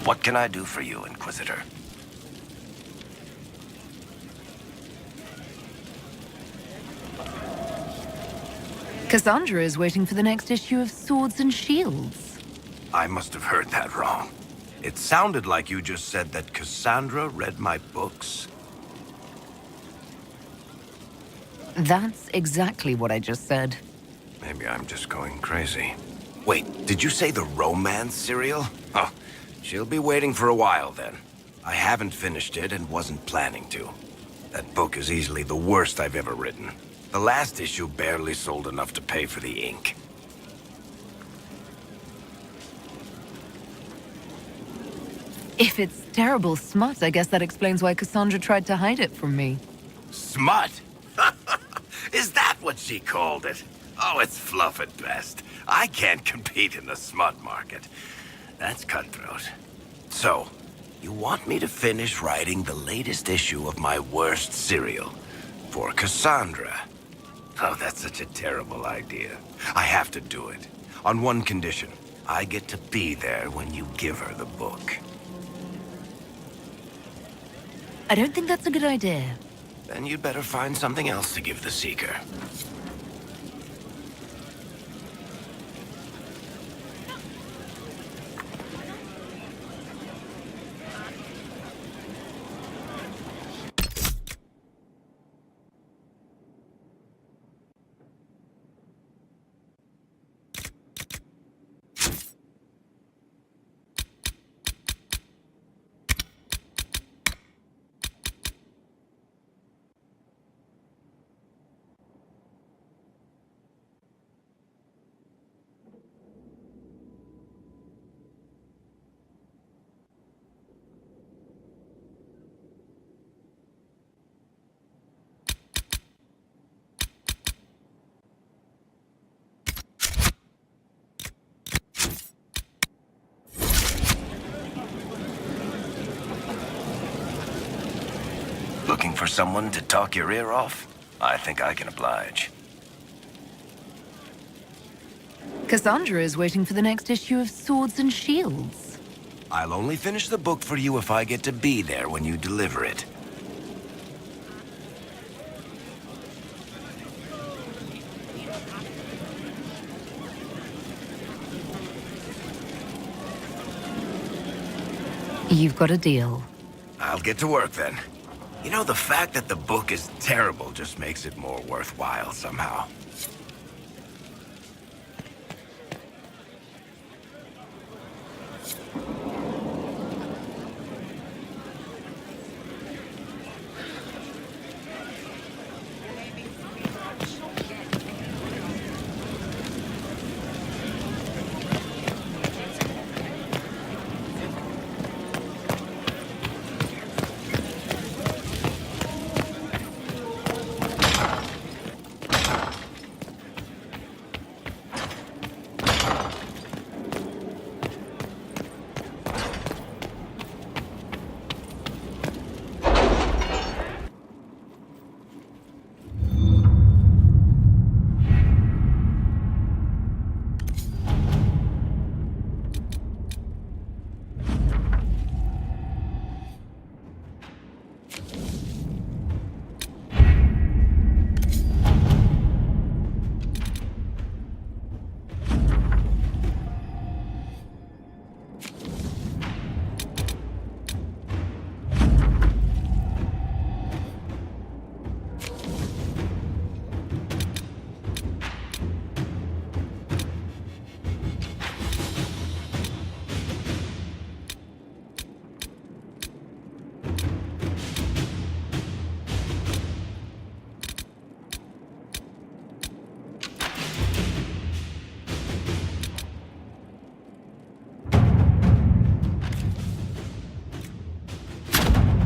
What can I do for you, Inquisitor? Cassandra is waiting for the next issue of Swords and Shields. I must have heard that wrong. It sounded like you just said that Cassandra read my books. That's exactly what I just said. Maybe I'm just going crazy. Wait, did you say the romance serial? Oh, she'll be waiting for a while then. I haven't finished it and wasn't planning to. That book is easily the worst I've ever written. The last issue barely sold enough to pay for the ink. If it's terrible smut, I guess that explains why Cassandra tried to hide it from me. Smut? Is that what she called it? Oh, it's fluff at best. I can't compete in the smut market. That's cutthroat. So, you want me to finish writing the latest issue of my worst serial for Cassandra? Oh, that's such a terrible idea. I have to do it. On one condition. I get to be there when you give her the book. I don't think that's a good idea. Then you'd better find something else to give the Seeker. Looking for someone to talk your ear off? I think I can oblige. Cassandra is waiting for the next issue of Swords and Shields. I'll only finish the book for you if I get to be there when you deliver it. You've got a deal. I'll get to work then. You know, the fact that the book is terrible just makes it more worthwhile somehow.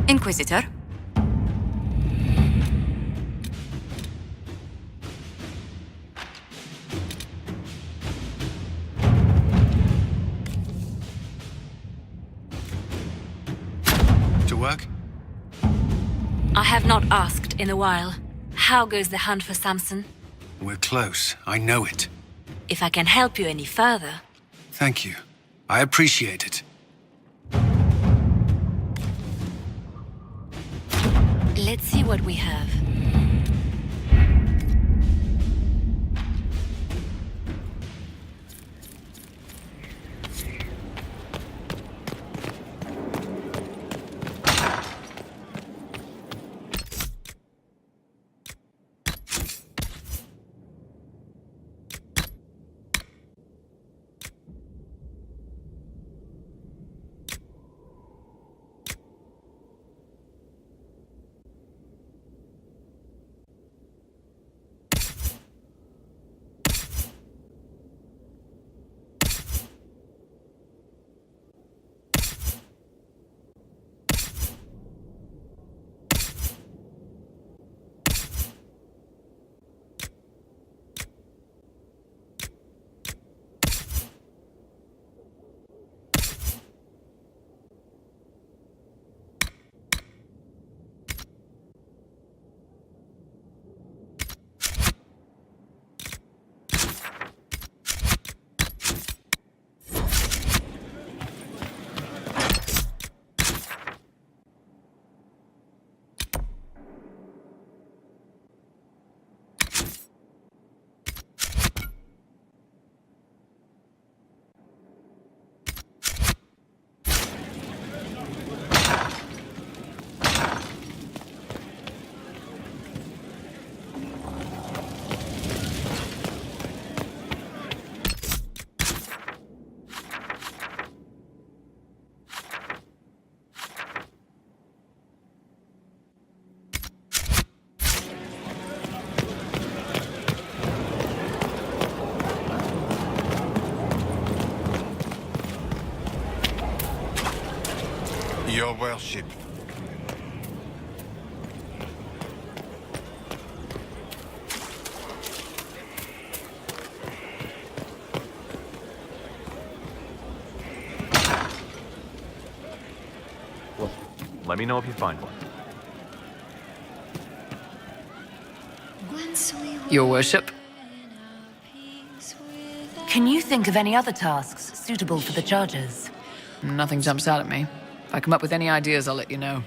Inquisitor? To work? I have not asked in a while. How goes the hunt for Samson? We're close. I know it. If I can help you any further... Thank you. I appreciate it. Let's see what we have. Your worship. Let me know if you find one. Your worship. Can you think of any other tasks suitable for the charges? Nothing jumps out at me. If I come up with any ideas, I'll let you know.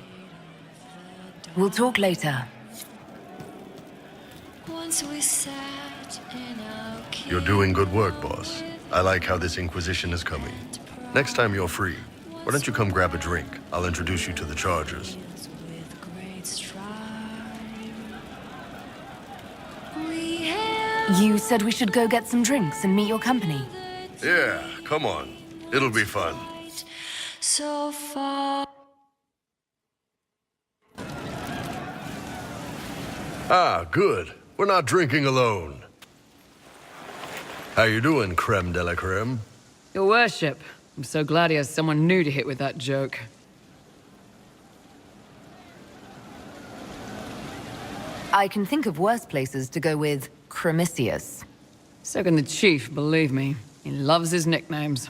We'll talk later. You're doing good work, boss. I like how this Inquisition is coming. Next time you're free, why don't you come grab a drink? I'll introduce you to the Chargers. You said we should go get some drinks and meet your company. Yeah, come on. It'll be fun. So far. Ah, good. We're not drinking alone. How you doing, creme de la creme? Your worship. I'm so glad he has someone new to hit with that joke. I can think of worse places to go with Cremisius. So can the chief, believe me. He loves his nicknames.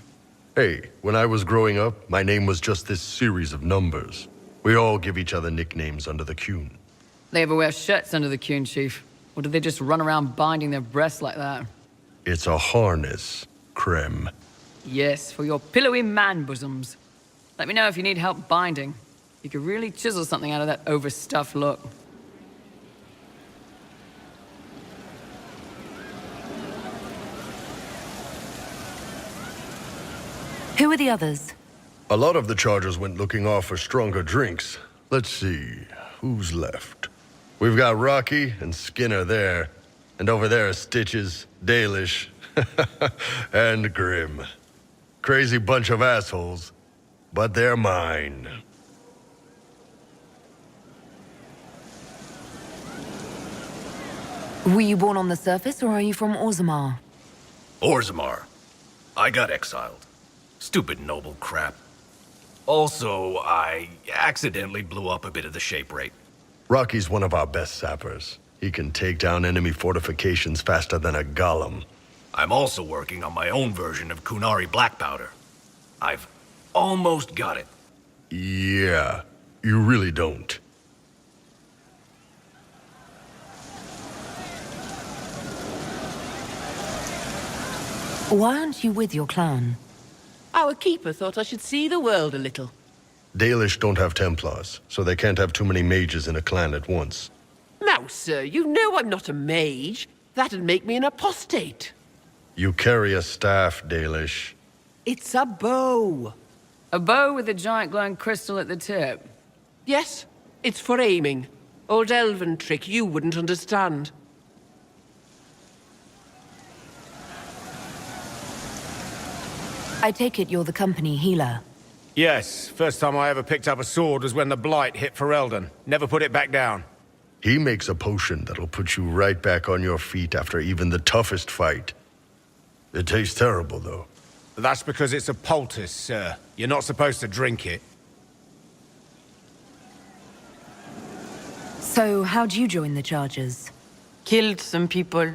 Hey, when I was growing up, my name was just this series of numbers. We all give each other nicknames under the Qun. They ever wear shirts under the Qun, chief? Or do they just run around binding their breasts like that? It's a harness, creme. Yes, for your pillowy man bosoms. Let me know if you need help binding. You could really chisel something out of that overstuffed look. Who are the others? A lot of the Chargers went looking off for stronger drinks. Let's see, who's left? We've got Rocky and Skinner there. And over there are Stitches, Dalish, and Grim. Crazy bunch of assholes, but they're mine. Were you born on the surface, or are you from Orzammar? Orzammar. I got exiled. Stupid noble crap. Also, I accidentally blew up a bit of the shape rate. Rocky's one of our best sappers. He can take down enemy fortifications faster than a golem. I'm also working on my own version of Kunari black powder. I've almost got it. Yeah, you really don't. Why aren't you with your clan? Our keeper thought I should see the world a little. Dalish don't have Templars, so they can't have too many mages in a clan at once. Now, sir, you know I'm not a mage. That'd make me an apostate. You carry a staff, Dalish. It's a bow. A bow with a giant glowing crystal at the tip. Yes, it's for aiming. Old elven trick you wouldn't understand. I take it you're the company healer. Yes, first time I ever picked up a sword was when the Blight hit Ferelden. Never put it back down. He makes a potion that'll put you right back on your feet after even the toughest fight. It tastes terrible, though. That's because it's a poultice, sir. You're not supposed to drink it. So, how'd you join the Chargers? Killed some people.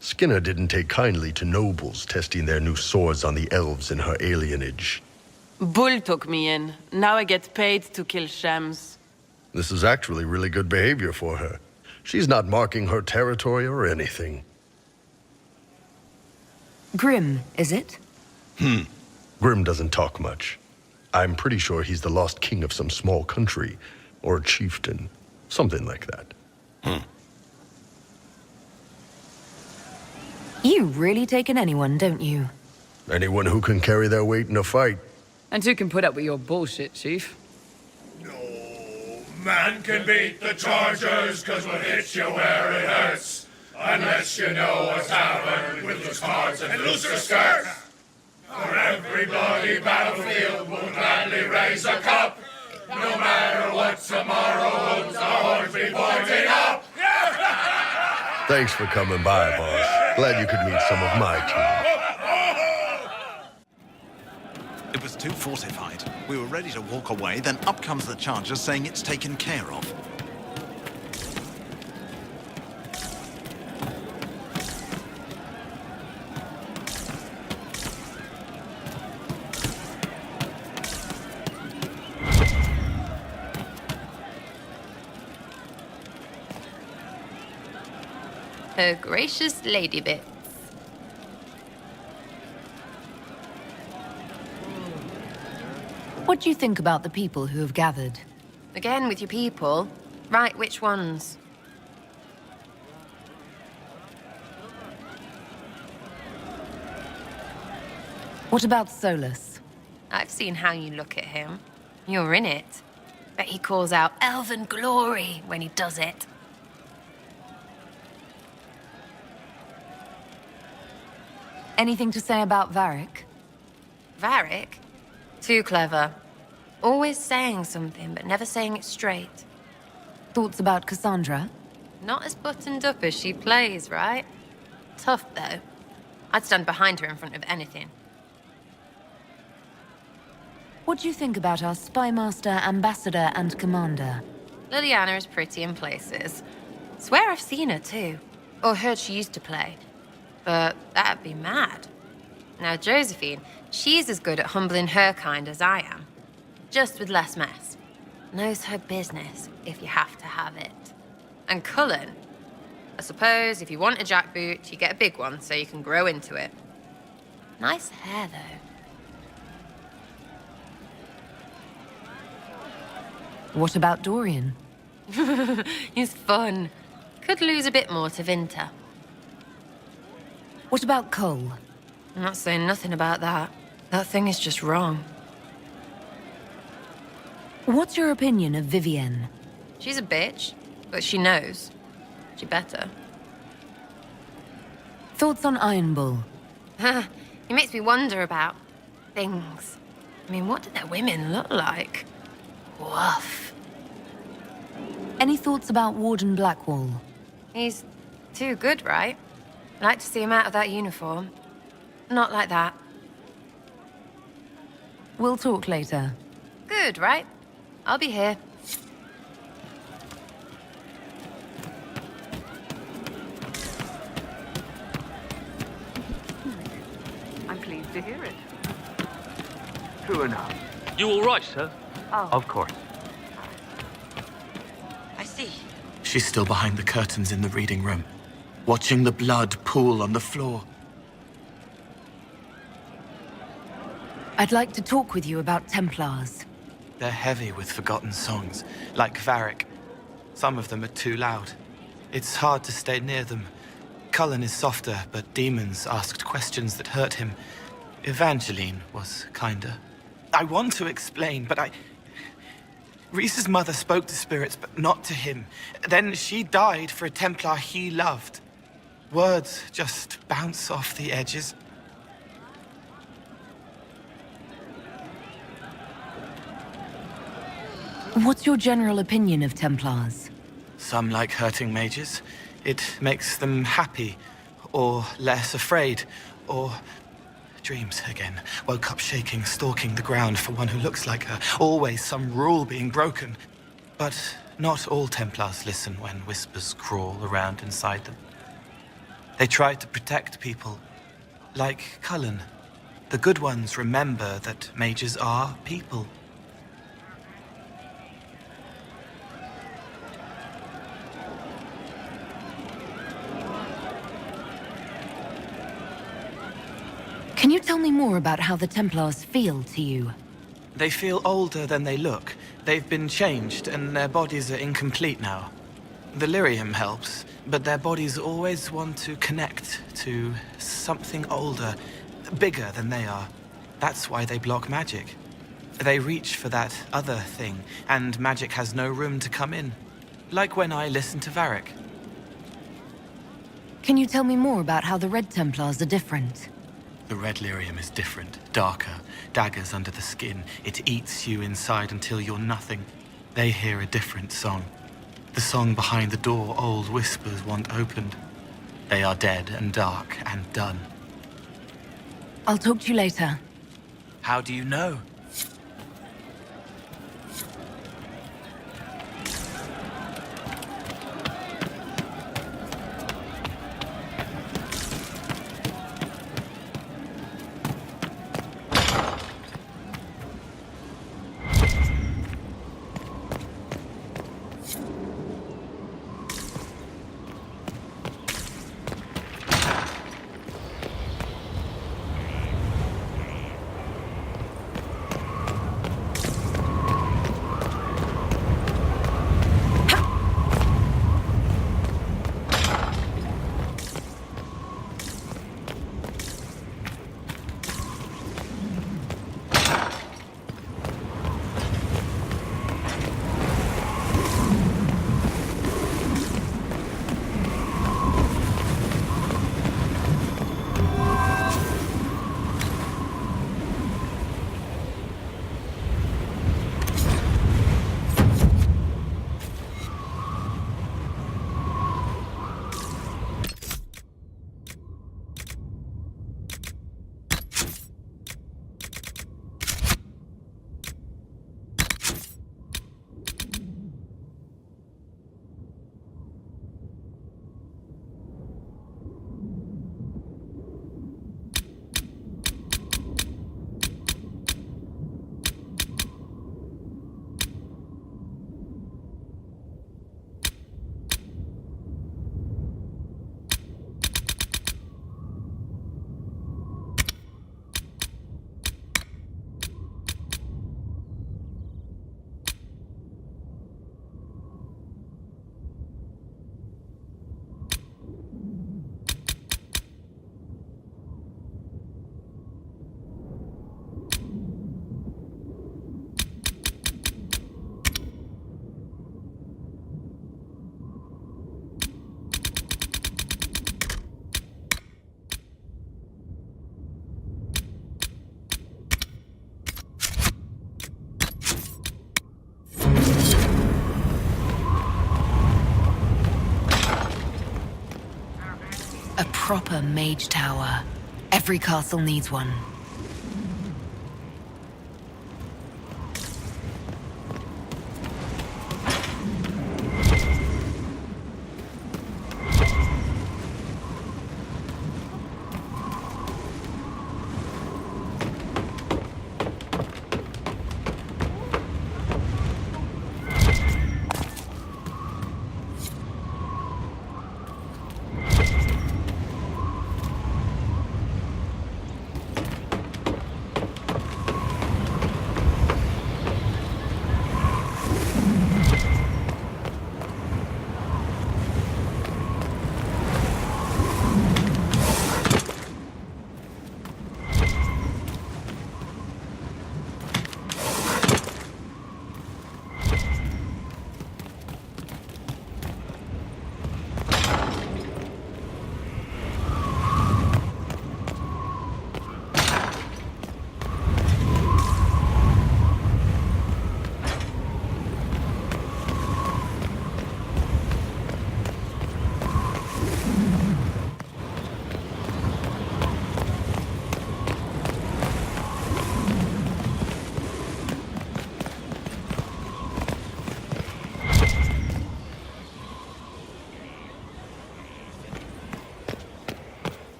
Skinner didn't take kindly to nobles testing their new swords on the elves in her alienage. Bull took me in. Now I get paid to kill shams. This is actually really good behavior for her. She's not marking her territory or anything. Grim, is it? Grim doesn't talk much. I'm pretty sure he's the lost king of some small country, or a chieftain. Something like that. You really take in anyone, don't you? Anyone who can carry their weight in a fight. And who can put up with your bullshit, Chief? No man can beat the Chargers, 'cause we'll hit you where it hurts. Unless you know a tavern with loose cards and looser skirts. For every bloody battlefield we'll gladly raise a cup. No matter what tomorrow holds, our horns be pointing up. Thanks for coming by, boss. Glad you could meet some of my team. It was too fortified. We were ready to walk away, then up comes the Charger saying it's taken care of. Her gracious lady bits. What do you think about the people who have gathered? Again with your people. Right, which ones? What about Solus? I've seen how you look at him. You're in it. Bet he calls out elven glory when he does it. Anything to say about Varric? Varric? Too clever. Always saying something, but never saying it straight. Thoughts about Cassandra? Not as buttoned up as she plays, right? Tough, though. I'd stand behind her in front of anything. What do you think about our spymaster, ambassador, and commander? Liliana is pretty in places. Swear I've seen her, too. Or heard she used to play. But that'd be mad. Now, Josephine, she's as good at humbling her kind as I am. Just with less mess. Knows her business, if you have to have it. And Cullen, I suppose if you want a jackboot, you get a big one so you can grow into it. Nice hair, though. What about Dorian? He's fun. Could lose a bit more to Vinter. What about Cole? I'm not saying nothing about that. That thing is just wrong. What's your opinion of Vivienne? She's a bitch, but she knows. She better. Thoughts on Iron Bull? He makes me wonder about things. I mean, what do their women look like? Woof. Any thoughts about Warden Blackwall? He's too good, right? I'd like to see him out of that uniform. Not like that. We'll talk later. Good, right? I'll be here. I'm pleased to hear it. True enough. You all right, sir? Oh. Of course. I see. She's still behind the curtains in the reading room, watching the blood pool on the floor. I'd like to talk with you about Templars. They're heavy with forgotten songs, like Varric. Some of them are too loud. It's hard to stay near them. Cullen is softer, but demons asked questions that hurt him. Evangeline was kinder. I want to explain, but Reese's mother spoke to spirits, but not to him. Then she died for a Templar he loved. Words just bounce off the edges. What's your general opinion of Templars? Some like hurting mages. It makes them happy, or less afraid, or dreams again. Woke up shaking, stalking the ground for one who looks like her. Always some rule being broken. But not all Templars listen when whispers crawl around inside them. They try to protect people, like Cullen. The good ones remember that mages are people. Can you tell me more about how the Templars feel to you? They feel older than they look. They've been changed, and their bodies are incomplete now. The lyrium helps, but their bodies always want to connect to something older, bigger than they are. That's why they block magic. They reach for that other thing, and magic has no room to come in. Like when I listen to Varric. Can you tell me more about how the Red Templars are different? The red lyrium is different, darker, daggers under the skin. It eats you inside until you're nothing. They hear a different song. The song behind the door old whispers want opened. They are dead and dark and done. I'll talk to you later. How do you know? A proper mage tower. Every castle needs one.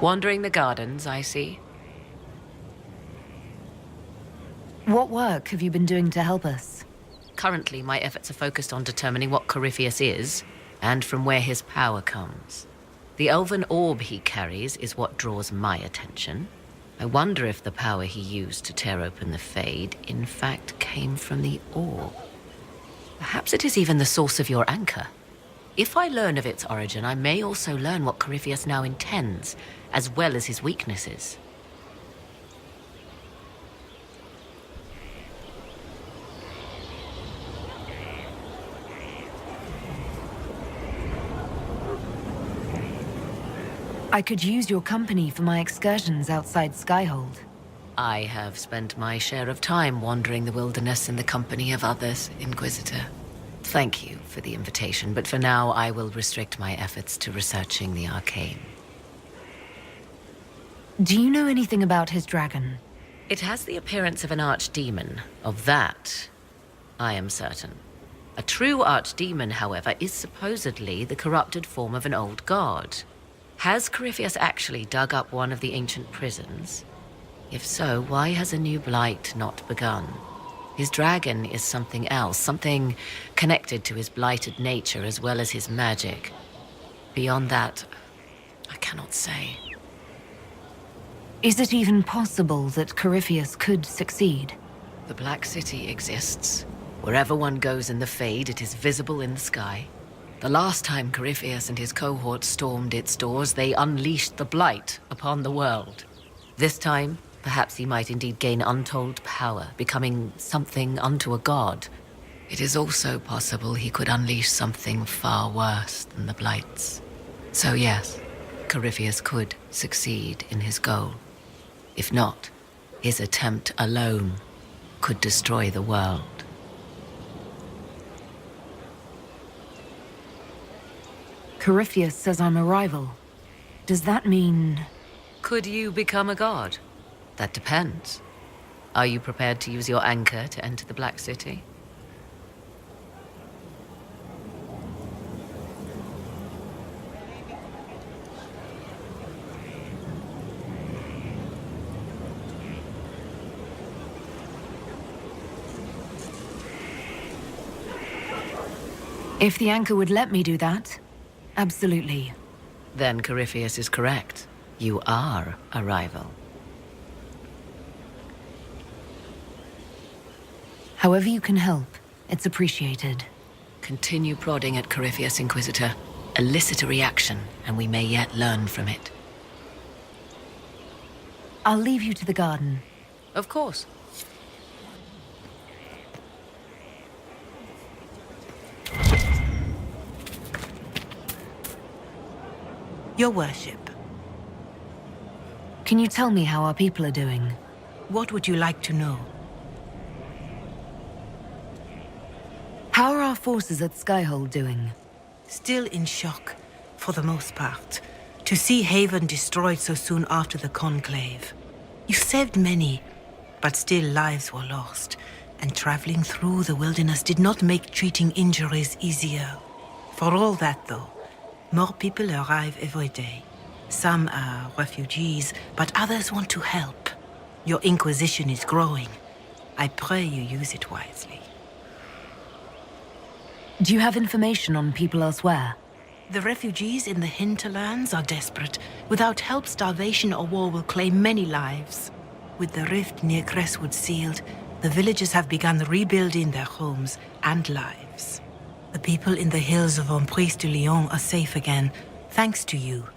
Wandering the gardens, I see. What work have you been doing to help us? Currently, my efforts are focused on determining what Corypheus is, and from where his power comes. The elven orb he carries is what draws my attention. I wonder if the power he used to tear open the Fade, in fact, came from the orb. Perhaps it is even the source of your anchor. If I learn of its origin, I may also learn what Corypheus now intends, as well as his weaknesses. I could use your company for my excursions outside Skyhold. I have spent my share of time wandering the wilderness in the company of others, Inquisitor. Thank you for the invitation, but for now I will restrict my efforts to researching the arcane. Do you know anything about his dragon? It has the appearance of an archdemon. Of that, I am certain. A true archdemon, however, is supposedly the corrupted form of an old god. Has Corypheus actually dug up one of the ancient prisons? If so, why has a new blight not begun? His dragon is something else, something connected to his blighted nature as well as his magic. Beyond that, I cannot say. Is it even possible that Corypheus could succeed? The Black City exists. Wherever one goes in the Fade, it is visible in the sky. The last time Corypheus and his cohort stormed its doors, they unleashed the Blight upon the world. This time, perhaps he might indeed gain untold power, becoming something unto a god. It is also possible he could unleash something far worse than the Blights. So yes, Corypheus could succeed in his goal. If not, his attempt alone could destroy the world. Corypheus says I'm a rival. Does that mean... Could you become a god? That depends. Are you prepared to use your anchor to enter the Black City? If the anchor would let me do that, absolutely. Then Corypheus is correct. You are a rival. However you can help, it's appreciated. Continue prodding at Corypheus, Inquisitor. Elicit a reaction, and we may yet learn from it. I'll leave you to the garden. Of course. Your worship. Can you tell me how our people are doing? What would you like to know? How are our forces at Skyhold doing? Still in shock, for the most part, to see Haven destroyed so soon after the Conclave. You saved many, but still lives were lost, and traveling through the wilderness did not make treating injuries easier. For all that, though, more people arrive every day. Some are refugees, but others want to help. Your Inquisition is growing. I pray you use it wisely. Do you have information on people elsewhere? The refugees in the hinterlands are desperate. Without help, starvation or war will claim many lives. With the rift near Crestwood sealed, the villagers have begun rebuilding their homes and lives. The people in the hills of Emprise de Lyon are safe again, thanks to you.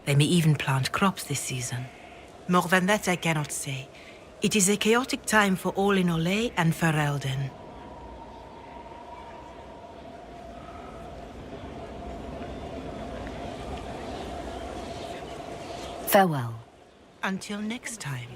They may even plant crops this season. More than that I cannot say. It is a chaotic time for all in Olay and for Elden. Farewell. Until next time.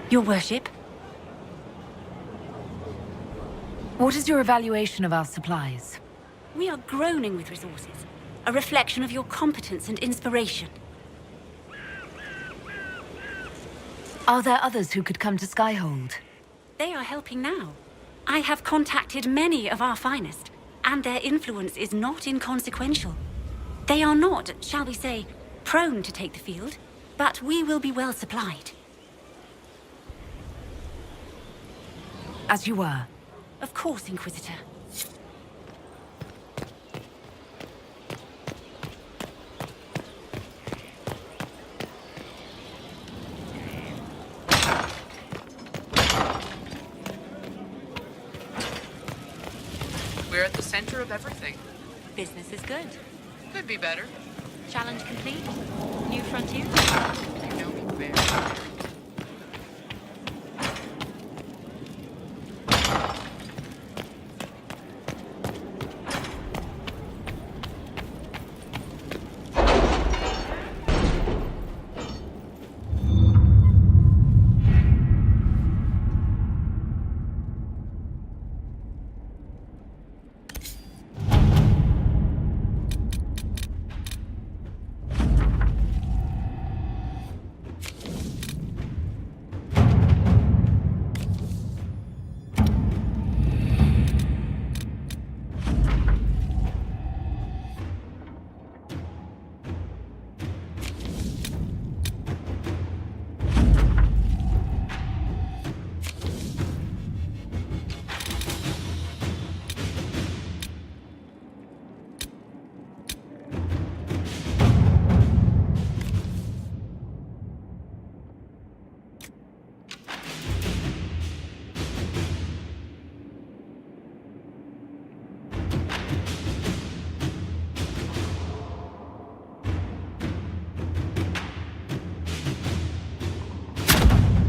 Your worship? What is your evaluation of our supplies? We are groaning with resources. a reflection of your competence and inspiration. Are there others who could come to Skyhold? They are helping now. I have contacted many of our finest, and their influence is not inconsequential. They are not, shall we say, prone to take the field, but we will be well supplied. As you were. Of course, Inquisitor. We're at the center of everything. Business is good. Could be better. Challenge complete. New frontier. You know me very well.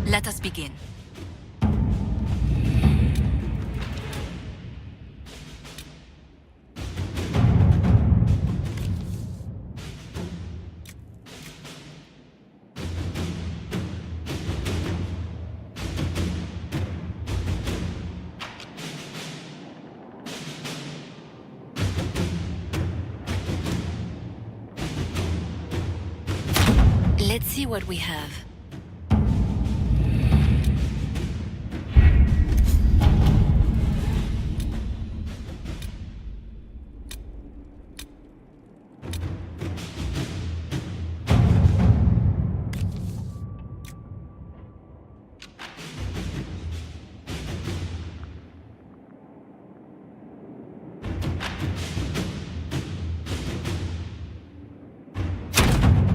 Let us begin. Let's see what we have.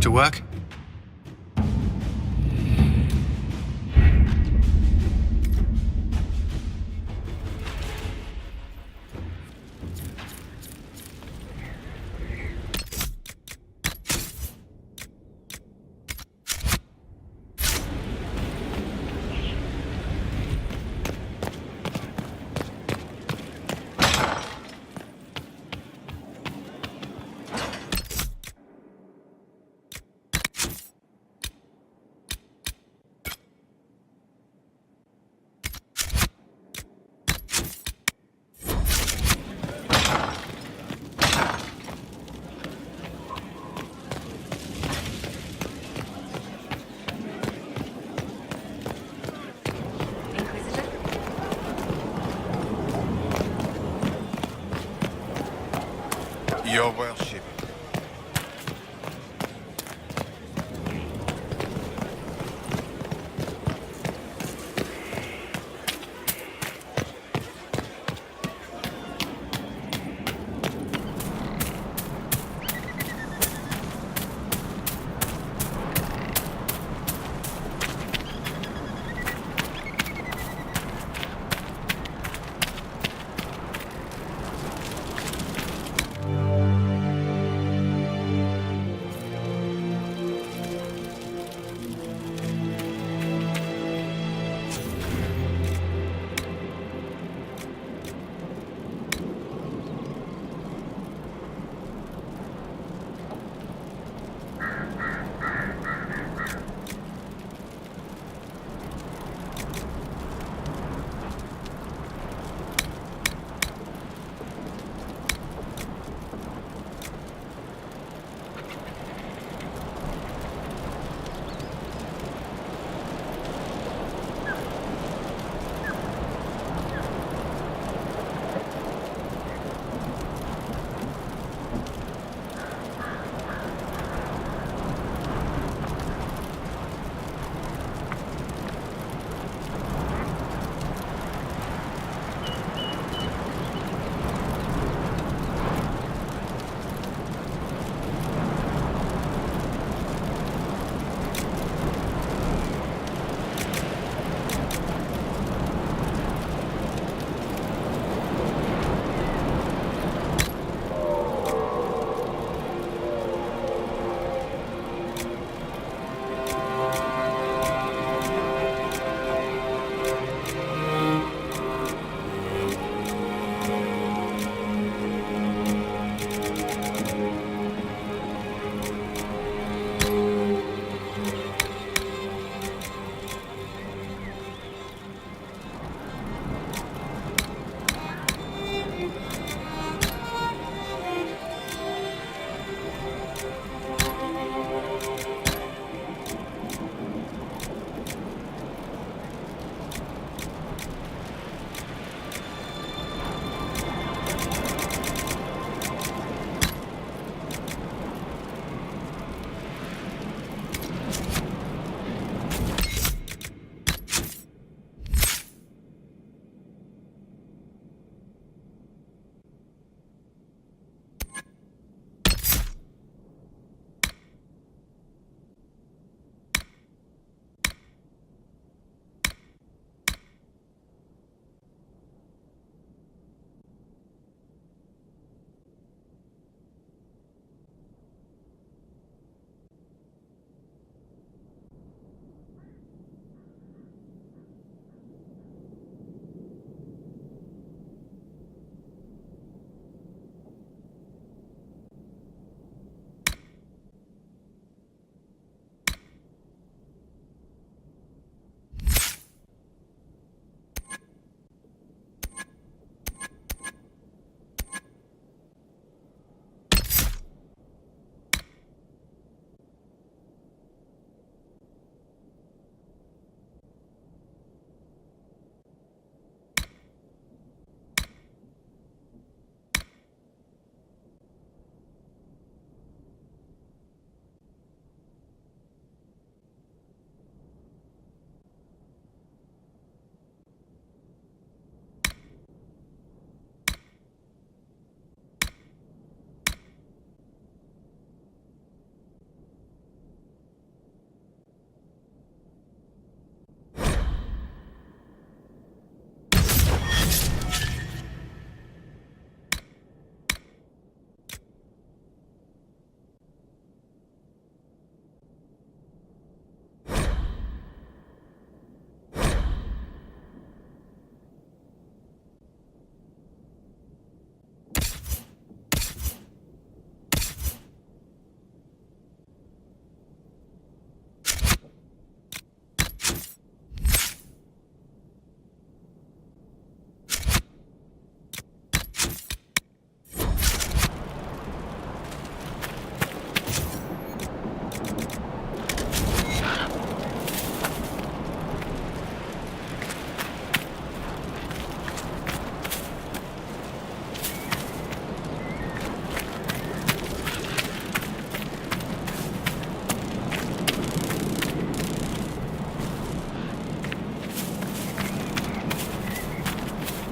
To work? Your worship.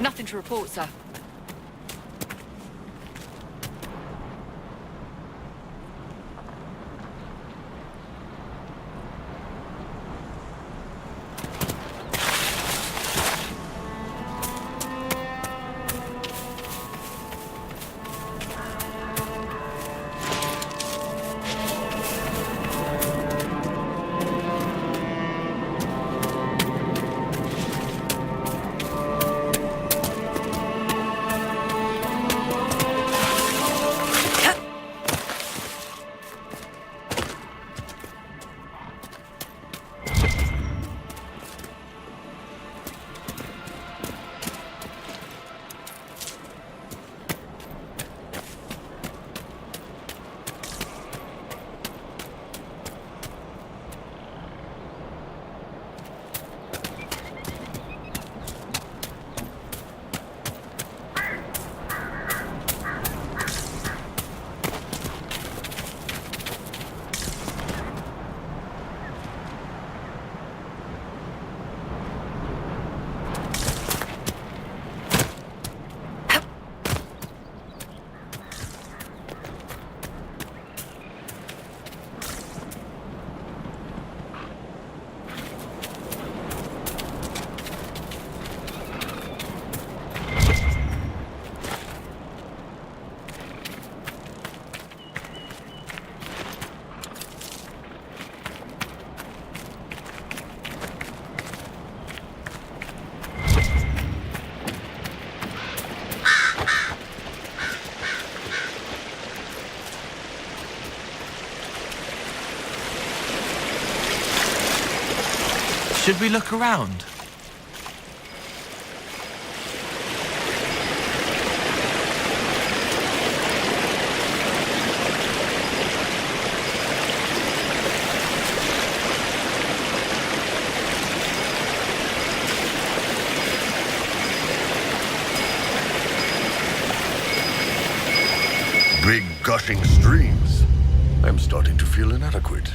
Nothing to report, sir. Should we look around? Big gushing streams. I'm starting to feel inadequate.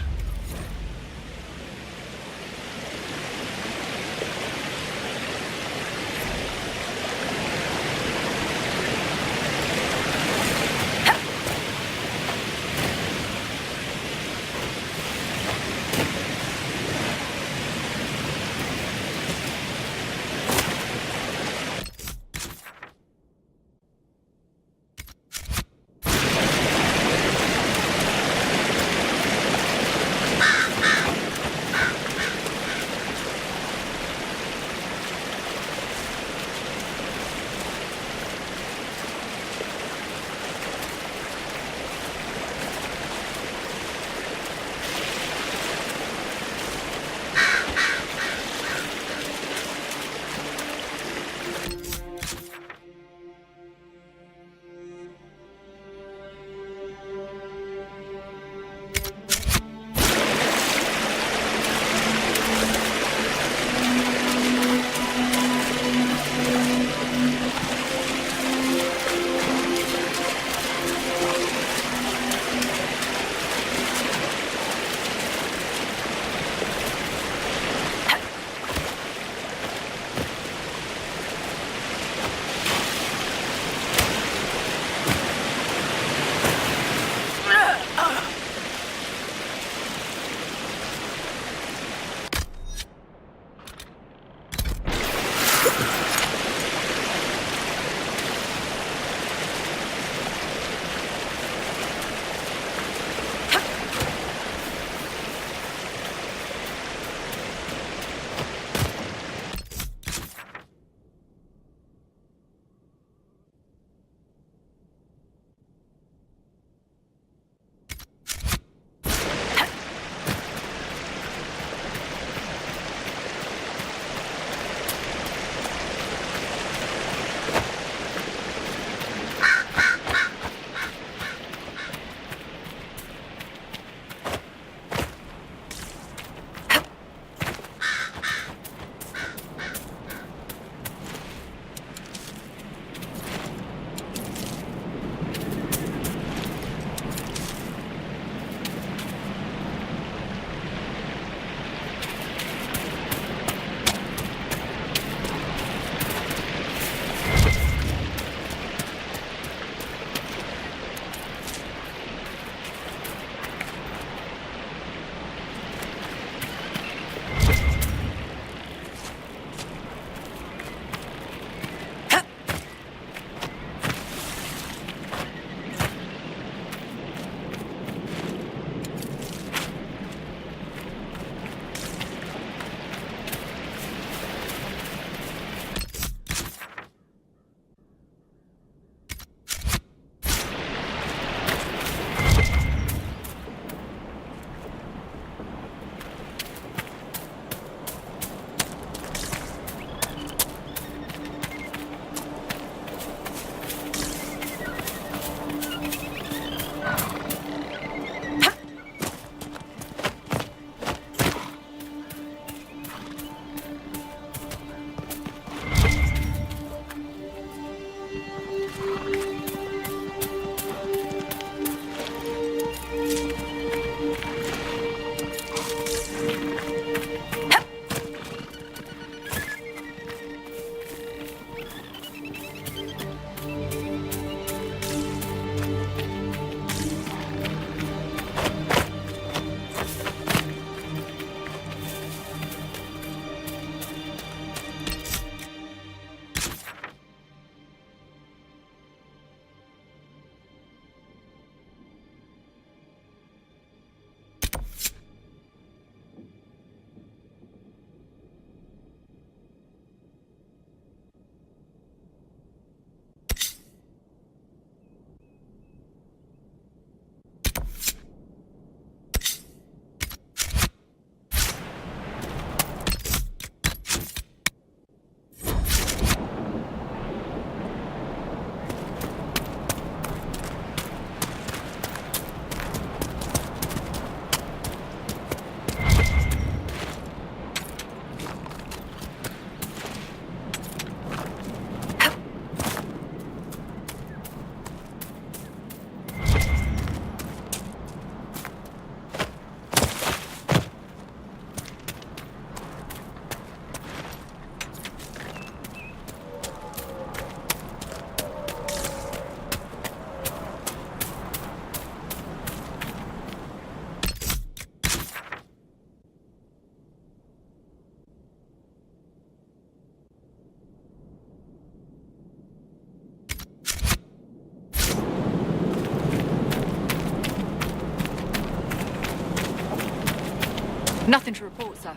Nothing to report, sir.